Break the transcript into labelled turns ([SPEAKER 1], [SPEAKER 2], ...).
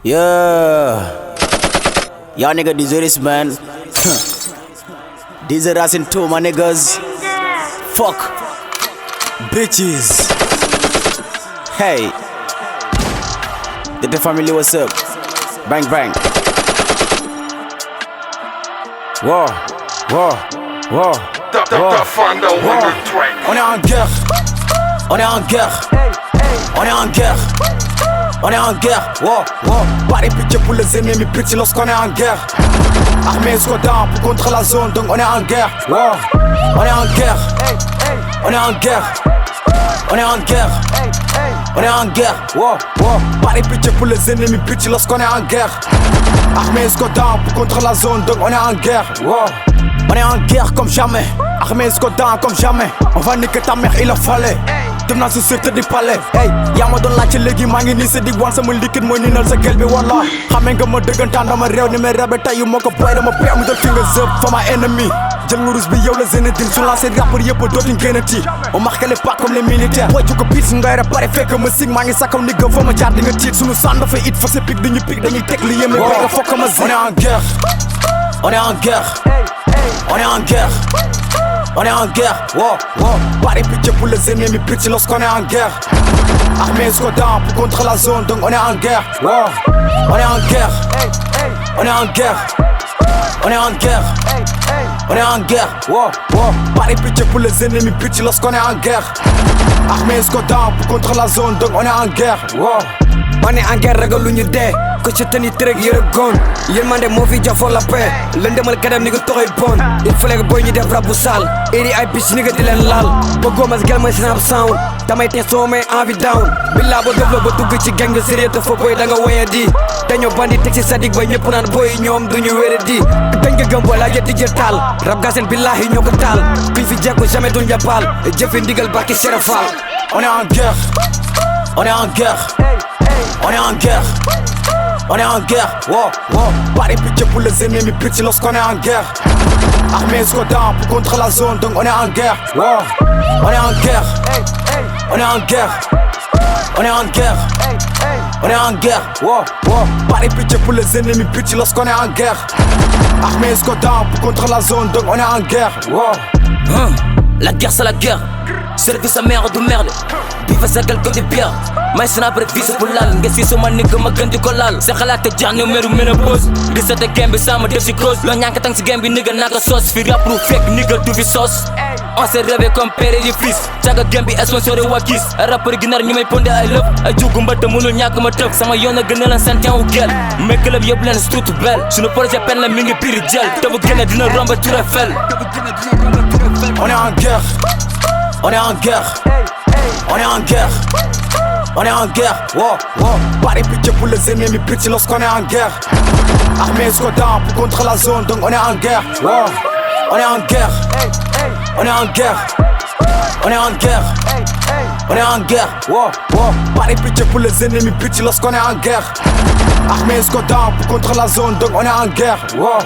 [SPEAKER 1] Yeah, y'all nigga deserve this, man. These are us in two, my niggas. Fuck, bitches. Hey, the family, what's up? Bang bang. Wow, wow, wow. On est en guerre, on est en guerre, on est en guerre, on est en guerre. Wow, wow. Pas de pitié pour les ennemis, pitié lorsqu'on est en guerre. Armée Skoda pour contre la zone, donc on est en guerre. Wow, on est en guerre, on est en guerre, on est en guerre, on est en guerre. Wow, wow. Pas de pitié pour les ennemis, pitié lorsqu'on est en guerre. Armée Skoda pour contre la zone, donc on est en guerre. Wow. On est en guerre comme jamais, armée Skoda comme jamais. On va niquer ta mère, il en fallait. Dem naa si sûreté di palais. Hey, yaa ma doon laajte léegi maa ngi nii si di wan sama liquide mooy ninal sa gel bi walla. Xamee nga ma dëggantaan dama réew ni may rebe tayu ma ko boy dama pee mu jël fi nga zëb fa ma ennemi. Jël nga rus bi yow la Zinedine su lancé rappeur yëpp dootuñ génnati. On marque les pas comme les militaires. Booy ju ko piit su ngay réparé fekk ma sig maa ngi sakaw nigga fa ma jaar di nga tiit. Sunu sànn dafa it fa sa pic dañuy pic dañuy teg li yéeme bay nga fokk ma zin. On est en guerre, on est en guerre, on est en guerre. On est en guerre, wow, wow. Pas de pitié pour les ennemis, pitié lorsqu'on est en guerre. Armée Skoda pour contre la zone, donc on est en guerre, wow. On est en guerre, on est en guerre, on est en guerre, on est en guerre, wow, wow. Pas de pitié pour les ennemis, pitié lorsqu'on est en guerre. Armée Skoda pour contre la zone, donc on est en guerre, wow.
[SPEAKER 2] On est en guerre, ragaluñu dee ko ci tani trek yëre gon yërmande moo fi jafoo la paix lëndëmal kanam ni nga toxoy bon il fallait que boy ñu def rab bu sale iri ay picc ni nga di leen laal bëggoo ma gel mooy snap sound damay te soo may envie down billaa ba def la ba dugg ci gang nga sérieux te fa boy da nga woye di dañoo bandi teg ci sadik ba ñëpp naan boy ñoom duñu wére di dañ nga gëm boo laa jët di jël taal rab gaa seen billaahi ñoo ko taal kuñ fi jekku jamais duñ la baal jëfe ndigal barki serafal.
[SPEAKER 1] On est en guerre, on est en guerre, on est en guerre, on est en guerre, wow, wow. Pas de pitié pour les ennemis, pitié lorsqu'on est en guerre. Armée Skoda pour contre la zone, donc on est en guerre, wow. On est en guerre, on est en guerre, on est en guerre, on est en guerre, wow, wow. Pas de pitié pour les ennemis, pitié lorsqu'on est en guerre. Armée Skoda pour contre la zone, donc on est en guerre, wow.
[SPEAKER 3] La guerre c'est la guerre, service sa mère de merde. Bifa sa gal comme des bières. May sniper vise pour laal nga si sama nigga ma gën di ko laal sa xalaat te jeex ne meru ménopause di sa te game bi sama def si cause loo ñànk tang si game bi nigga naka sauce fi rap lu fekk nigga du fi sauce. On s'est rêvé comme père et fils caga game bi sponsoré waa gis rappeur gi nar ñi may pondé ay lëf ay jugu mbëtt mënul ñàkk ma tëf sama yoon a gën a leen santian wu gel mais club yëpp leen strutu bel suñu projet pen la mi ngi biir jël te bu génne dina romb Tour Eiffel.
[SPEAKER 1] On est en guerre, on est en guerre, on est en guerre, on est en guerre, wow, wow. Pas de pitié pour les ennemis, pitié lorsqu'on est en guerre. Armée Skoda pour contre la zone, donc on est en guerre, wow. On est en guerre, on est en guerre, on est en guerre, on est en guerre, wow, wow. Pas de pitié pour les ennemis, pitié lorsqu'on est en guerre. Armée Skoda pour contre la zone, donc on est en guerre, wow.